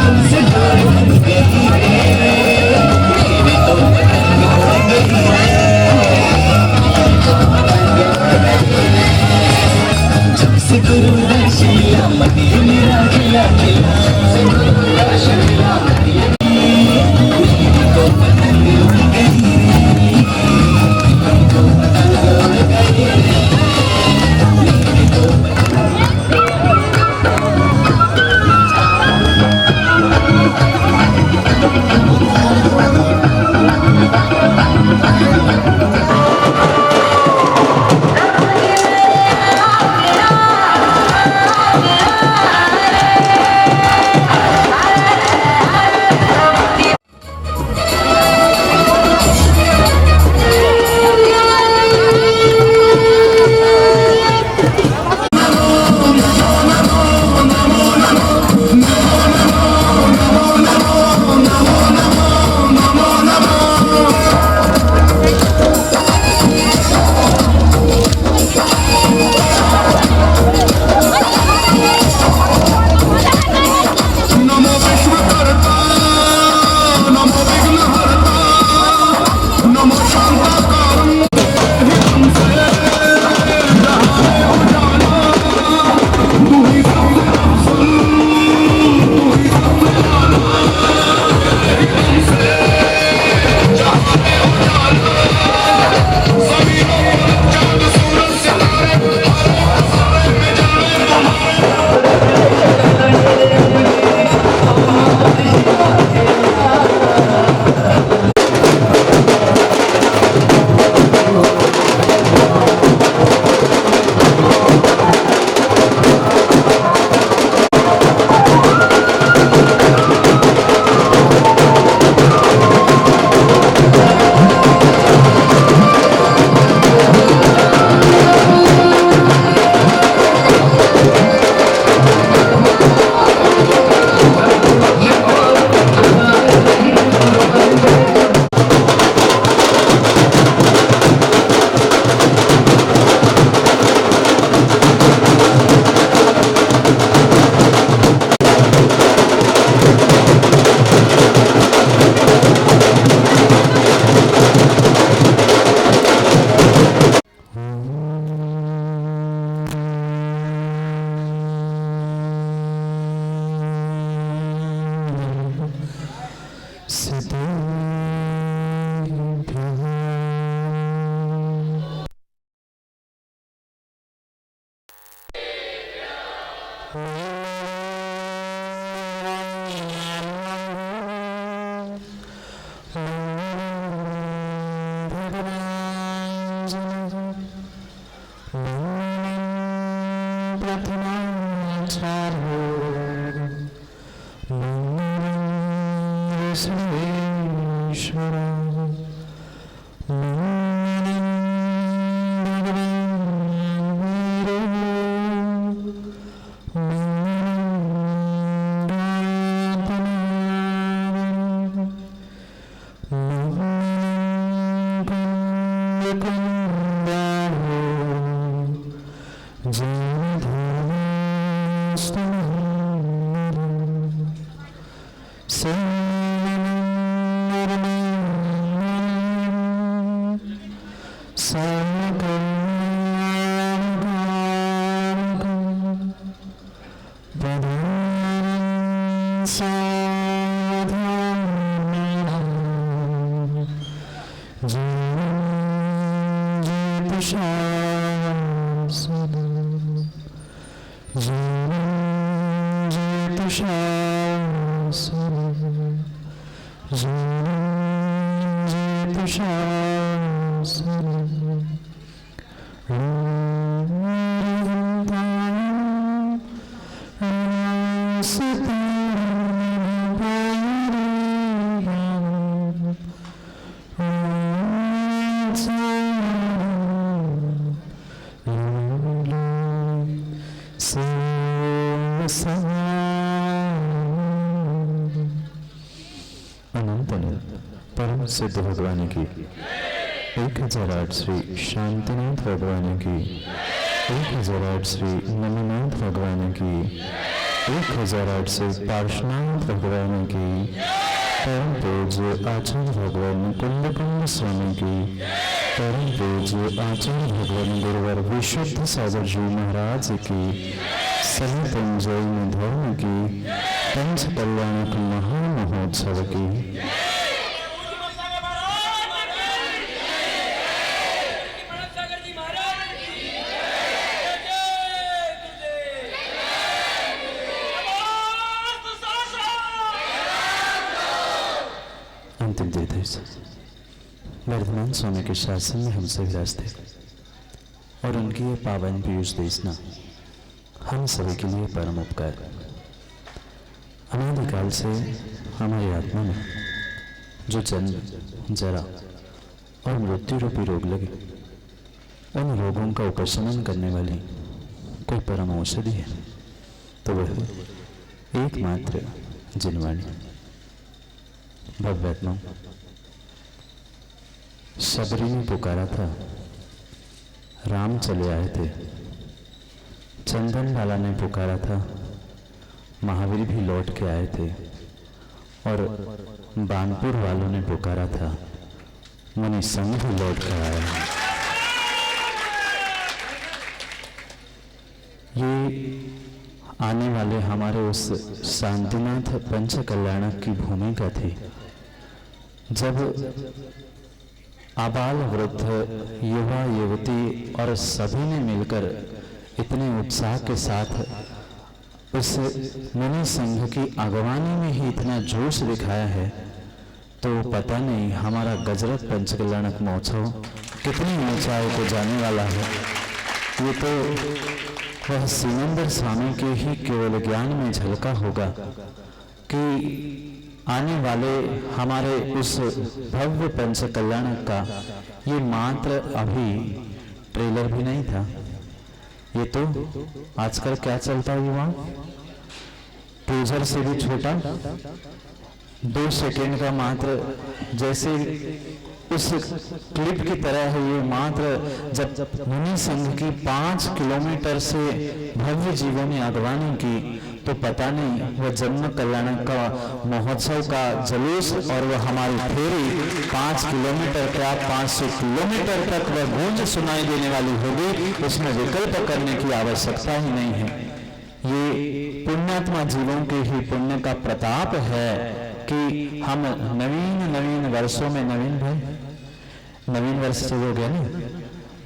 तुमसे दूर हो गई मेरी तो पतंग उड़ गई जब से गुरु दर्शिला मती मेरा खिला खिला से गुरु दर्शिला मती मेरी तो पतंग उड़ गई मेरी तो पतंग उड़ गई मेरी तो परम सिद्ध भगवान की 1008 श्री शांतिनाथ भगवान की 1008 श्री नमनाथ भगवान की 1008 से पार्श्वनाथ भगवान की, परम पूज्य आचार्य भगवान कुंद स्वामी की, परम पूज्य आचार्य भगवान गुरुवर विशुद्ध सागर जी महाराज की, सनातन जैन धर्म की, पंच कल्याणक महामहोत्सव की। अंतिम तीर्थ वर्धमान स्वामी के शासन में हमसे विराजते और उनकी ये पावन पीयूष देशना हम सभी के लिए परम उपकार। अनादिकाल से हमारी आत्मा में जो जन्म, जरा और मृत्यु रूपी रोग लगे, उन रोगों का उपशमन करने वाली कोई परम औषधि है तो वह एकमात्र जिनवाणी भगवत शबरी ने पुकारा था, राम चले आए थे। चंदन लाला ने पुकारा था, महावीर भी लौट के आए थे। और बानपुर वालों ने पुकारा था, मुनि संघ भी लौट कर आया है। ये आने वाले हमारे उस शांतिनाथ पंच कल्याणक की भूमिका थी, जब आबाल वृद्ध युवा युवती और सभी ने मिलकर इतने उत्साह के साथ उस मुनि संघ की अगवानी में ही इतना जोश दिखाया है, तो पता नहीं हमारा गजरत पंचकल्याणक महोत्सव कितनी ऊंचाई को जाने वाला है। ये तो वह सिमंदर स्वामी के ही केवल ज्ञान में झलका होगा कि आने वाले हमारे उस भव्य पंच कल्याणक का ये मात्र अभी ट्रेलर भी नहीं था। ये तो आजकल क्या चलता है युवा, टीजर से भी छोटा, 2 सेकेंड का मात्र, जैसे उस क्लिप की तरह है ये मात्र। जब मुनि संघ की 5 किलोमीटर से भव्य जीवों ने अगवानी की, तो पता नहीं वह जन्म कल्याण का महोत्सव का जुलूस और वह हमारी फेरी 5 किलोमीटर क्या 500 किलोमीटर तक वह गूंज सुनाई देने वाली होगी। उसमें विकल्प करने की आवश्यकता ही नहीं है। ये पुण्यात्मा जीवों के ही पुण्य का प्रताप है कि हम नवीन वर्षों में, नवीन वर्ष से हो गया ना,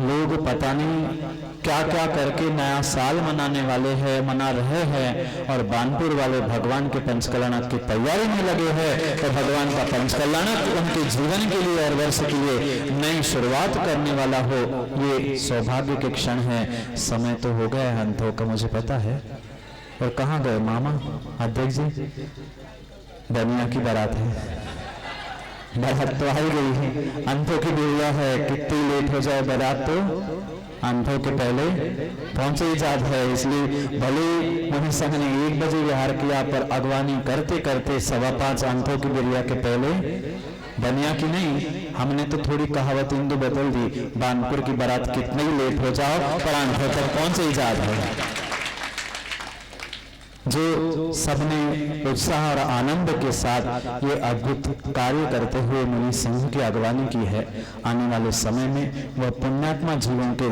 लोग पता नहीं क्या क्या करके नया साल मनाने वाले हैं, मना रहे हैं, और बानपुर वाले भगवान के पंचकल्याणक की तैयारी में लगे हैं। तो भगवान का पंचकल्याणक उनके जीवन के लिए और वर्ष के लिए नई शुरुआत करने वाला हो, ये सौभाग्य के क्षण है। समय तो हो गया है अंतों का, मुझे पता है। और कहाँ गए मामा अध्यक्ष जी? बनिया की बारात है, बारात तो आ ही गई है, अंतों की बिरला है। कितनी लेट हो जाए बारात तो अंतों के पहले पहुंचे ही जात है। इसलिए भले मुनि संघ ने 1 बजे विहार किया, पर अगवानी करते करते 5:15 अंतों की बिरला के पहले बनिया की नहीं, हमने तो थोड़ी कहावत इंदू बदल दी, बानपुर की बारात कितने ही लेट हो जाओ पर अंतों तक पहुंचे ही जात है। जो सबने उत्साह और आनंद के साथ ये अद्भुत कार्य करते हुए मुनि संघ की अगवानी की है, आने वाले समय में वह पुण्यात्मा जीवों के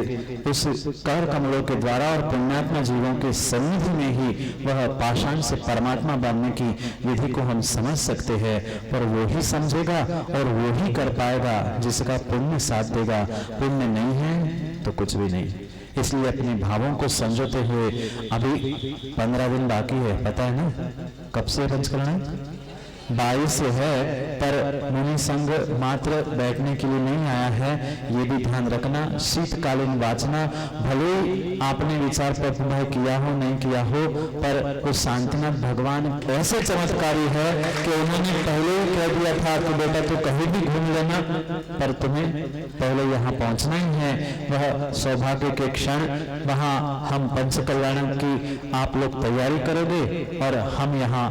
उस कर कमलों के द्वारा और पुण्यात्मा जीवों के सन्निधि में ही वह पाषाण से परमात्मा बनने की विधि को हम समझ सकते हैं। पर वो ही समझेगा और वो ही कर पाएगा जिसका पुण्य साथ देगा। पुण्य नहीं है तो कुछ भी नहीं। इसलिए अपने भावों को संजोते हुए, अभी 15 दिन बाकी है, पता है ना कब से पंचकल्याण? 22 से है, पर मुनि संघ मात्र बैठने के लिए नहीं आया है, ये भी ध्यान रखना। शीतकालीन वाचना भले आपने विचार पर किया हो नहीं किया हो, पर उस शांतिनाथ भगवान ऐसे चमत्कारी है कि उन्होंने पहले ही कह दिया था कि बेटा तू कहीं भी घूम लेना, पर तुम्हें पहले यहाँ पहुंचना ही है। वह सौभाग्य के क्षण, वहाँ हम पंचकल्याण की आप लोग तैयारी करोगे और हम यहाँ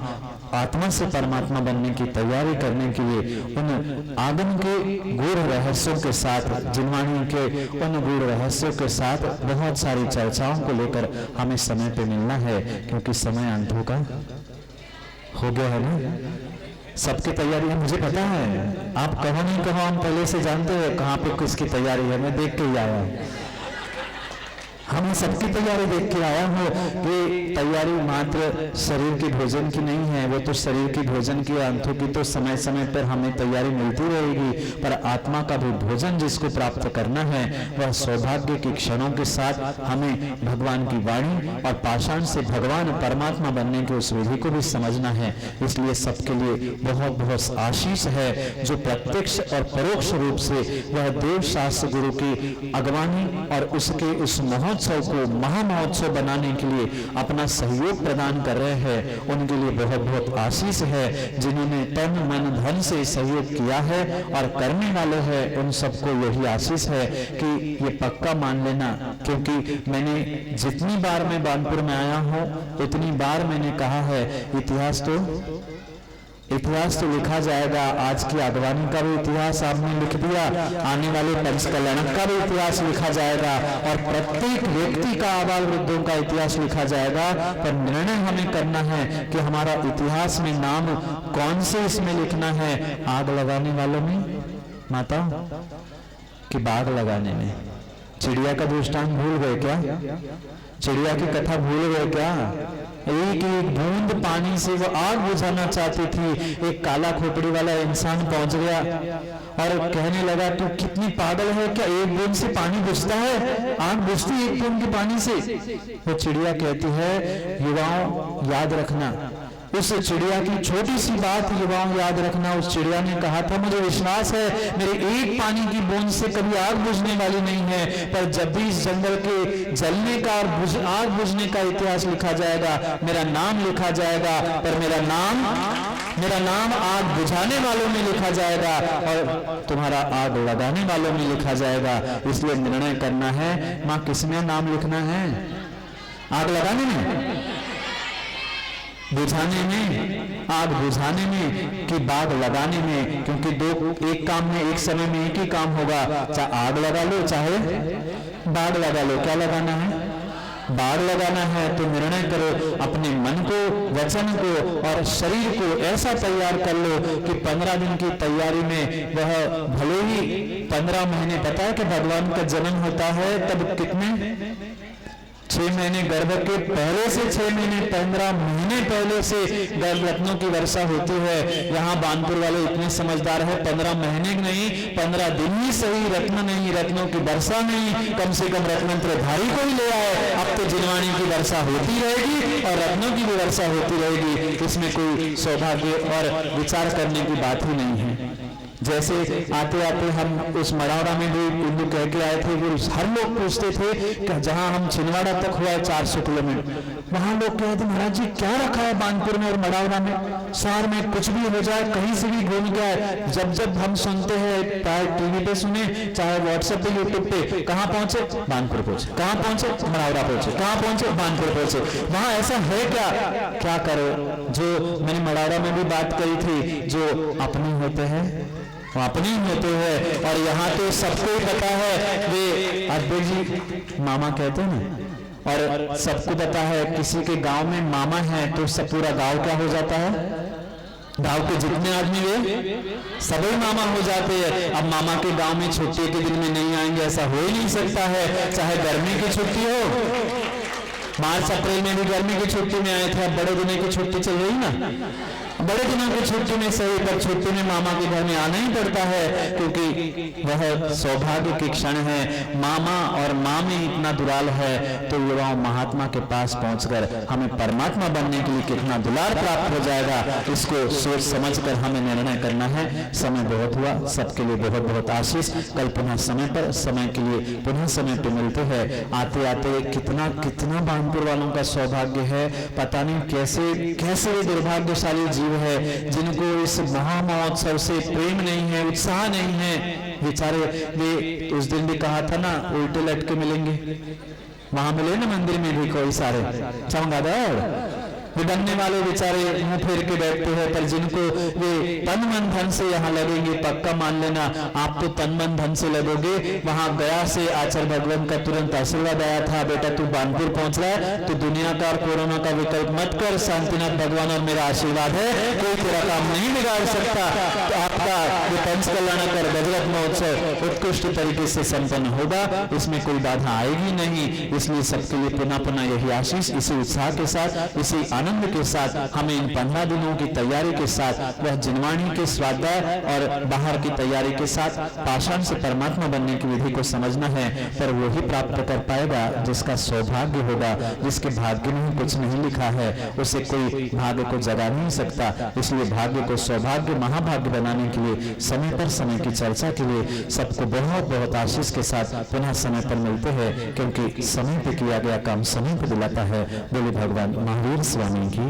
आत्मा से परमात्मा बनने की तैयारी करने के लिए उन आगम के गूढ़ रहस्यों के साथ, जिनवाणी के उन गूढ़ रहस्यों के साथ बहुत सारी चर्चाओं को लेकर हमें समय पे मिलना है, क्योंकि समय अंतों का हो गया है ना। सबकी तैयारी है, मुझे पता है, आप कहो नहीं कहो हम पहले से जानते हैं कहाँ पे किसकी तैयारी है। मैं देख के ही आया हूँ, हमें सबकी तैयारी देख के आया हूँ कि तैयारी मात्र शरीर के भोजन की नहीं है, वो तो शरीर की भोजन की, अंतों की तो समय समय पर हमें तैयारी मिलती रहेगी, पर आत्मा का भी भोजन जिसको प्राप्त करना है वह सौभाग्य की क्षणों के साथ हमें भगवान की वाणी और पाषाण से भगवान परमात्मा बनने की उस विधि को भी समझना है। इसलिए सबके लिए बहुत बहुत आशीष है जो प्रत्यक्ष और परोक्ष रूप से वह देव शास्त्र गुरु की अगवानी और उसके उस महोत्सव को महामहोत्सव बनाने के लिए अपना सहयोग प्रदान कर रहे हैं। उनके लिए बहुत बहुत आशीष है। जिन्होंने तन मन धन से सहयोग किया है और करने वाले हैं, उन सबको यही आशीष है कि ये पक्का मान लेना, क्योंकि मैंने जितनी बार मैं बानपुर में आया हूं उतनी बार मैंने कहा है इतिहास तो लिखा जाएगा। आज की अगवानी का भी इतिहास आपने लिख दिया, आने वाले पंचकल्याणक का भी इतिहास लिखा जाएगा और प्रत्येक व्यक्ति का आबाल वृद्धों का इतिहास लिखा जाएगा। पर निर्णय हमें करना है कि हमारा इतिहास में नाम कौन से इसमें लिखना है, आग लगाने वालों में माता कि बाग लगाने में। चिड़िया का दृष्टांत भूल गए क्या? चिड़िया की कथा भूल गए क्या? एक एक बूंद पानी से वो आग बुझाना चाहती थी। एक काला खोपड़ी वाला इंसान पहुंच गया और कहने लगा तू कितनी पागल है, क्या एक बूंद से पानी बुझता है? आग बुझती एक बूंद के पानी से? वो चिड़िया कहती है युवाओं याद रखना, उस चिड़िया की छोटी सी बात युवाओं याद रखना। उस चिड़िया ने कहा था मुझे विश्वास है मेरे एक पानी की बूंद से कभी आग बुझने वाली नहीं है, पर जब भी इस जंगल के जलने का और आग बुझने का इतिहास लिखा जाएगा, मेरा नाम लिखा जाएगा, पर मेरा नाम आग बुझाने वालों में लिखा जाएगा और तुम्हारा आग लगाने वालों में लिखा जाएगा। इसलिए निर्णय करना है माँ किसमें नाम लिखना है? आग लगाने में, बुझाने में, आग बुझाने में कि बाग लगाने में? क्योंकि एक काम में एक समय में एक ही काम होगा, चाहे आग लगा लो चाहे बाग लगा लो। क्या लगाना है? बाग लगाना है। तो निर्णय करो, अपने मन को, वचन को और शरीर को ऐसा तैयार कर लो कि 15 दिन की तैयारी में वह भले ही 15 महीने, पता है कि भगवान का जन्म होता है तब कितने 6 महीने गर्भ के पहले से 6 महीने 15 महीने पहले से गर्भ रत्नों की वर्षा होती है। यहाँ बानपुर वाले इतने समझदार है, 15 महीने नहीं 15 दिन ही सही, रत्न नहीं, रत्नों की वर्षा नहीं, कम से कम रत्नंत्रधारी को ही ले आए। अब तो जिनवाणी की वर्षा होती रहेगी और रत्नों की भी वर्षा होती रहेगी। इसमें कोई सौभाग्य और विचार करने की बात ही नहीं है। जैसे आते आते हम उस मड़ावड़ा में भी बिंदु कह के आए थे, वो हर लोग पूछते थे कि जहां हम छिंदवाड़ा तक हुआ है 400 किलोमीटर, वहां लोग कहते महाराज जी क्या रखा है बानपुर में और मड़ावड़ा में, शहर में कुछ भी हो जाए, कहीं से भी घूम के आए। जब हम सुनते हैं, चाहे टीवी पे सुने चाहे व्हाट्सएप पे यूट्यूब पे, कहाँ पहुंचे? बानपुर पहुंचे। कहाँ पहुंचे? मड़ावड़ा पहुंचे। कहाँ पहुंचे? बानपुर पहुंचे। वहां ऐसा है क्या करो? जो मैंने मड़ावड़ा में भी बात करी थी, जो अपने होते हैं वो अपने ही होते हैं। और यहाँ तो सबको ही पता है, वे अद्वैत जी मामा कहते हैं ना, और सबको पता है किसी के गांव में मामा है तो सब पूरा गांव क्या हो जाता है? गांव के जितने आदमी वे सभी मामा हो जाते हैं। अब मामा के गांव में छुट्टी के दिन में नहीं आएंगे ऐसा हो ही नहीं सकता है। चाहे गर्मी की छुट्टी हो, मार्च अप्रैल में भी गर्मी की छुट्टी में आए थे, अब बड़े दिनों की छुट्टी चल रही ना, बड़े दिनों की छुट्टी में सही, पर छुट्टी में मामा के घर में आना ही पड़ता है, क्योंकि वह सौभाग्य की क्षण है। मामा और मामी इतना दुलार है तो युवाओं महात्मा के पास पहुंचकर हमें परमात्मा बनने के लिए कितना दुलार प्राप्त हो जाएगा, इसको सोच समझकर हमें निर्णय करना है। समय बहुत हुआ, सबके लिए बहुत बहुत आशीष। कल पुनः समय पर, समय के लिए पुनः समय पर मिलते हैं। आते आते कितना कितना बानपुर वालों का सौभाग्य है, पता नहीं कैसे कैसे दुर्भाग्यशाली जीव है जिनको इस महामहोत्सव से प्रेम नहीं है, उत्साह नहीं है। बेचारे वे उस दिन भी कहा था ना उल्टे लटके मिलेंगे, वहां मिले ना मंदिर में भी कोई सारे चमगादड़ बनने वाले बेचारे मुंह फेर के बैठते हैं, पर जिनको वे तन मन धन से यहाँ लगेंगे, पक्का मान लेना आप तो तन मन धन से लगोगे। वहां गया से आचार्य भगवान का तुरंत आशीर्वाद आया था, बेटा तू बानपुर पहुंच रहा है तो दुनिया का और कोरोना का विकल्प मत कर, शांतिनाथ भगवान और मेरा आशीर्वाद है, कोई तेरा काम नहीं बिगाड़ सकता। तो आपका ये पंच कल्याणकर गजरथ महोत्सव उत्कृष्ट तरीके से संपन्न होगा, इसमें कोई बाधा आएगी नहीं। इसलिए सबके लिए पुनः पुनः यही आशीष, इसी उत्साह के साथ, इसी आनंद के साथ हमें इन 15 दिनों की तैयारी के साथ, वह जिनवाणी के स्वाध्याय और बाहर की तैयारी के साथ पाषाण से परमात्मा बनने की विधि को समझना है। पर वो ही प्राप्त कर पाएगा जिसका सौभाग्य होगा, जिसके भाग्य में कुछ नहीं लिखा है उसे कोई भाग्य को जगा नहीं सकता। इसलिए भाग्य को सौभाग्य महाभाग्य बनाने के लिए समय पर समय की चर्चा के लिए सबको बहुत बहुत आशीष के साथ पुनः समय पर मिलते हैं, क्योंकि समय पे किया गया काम समय पे दिलाता है। बोले भगवान महावीर स्वामी की।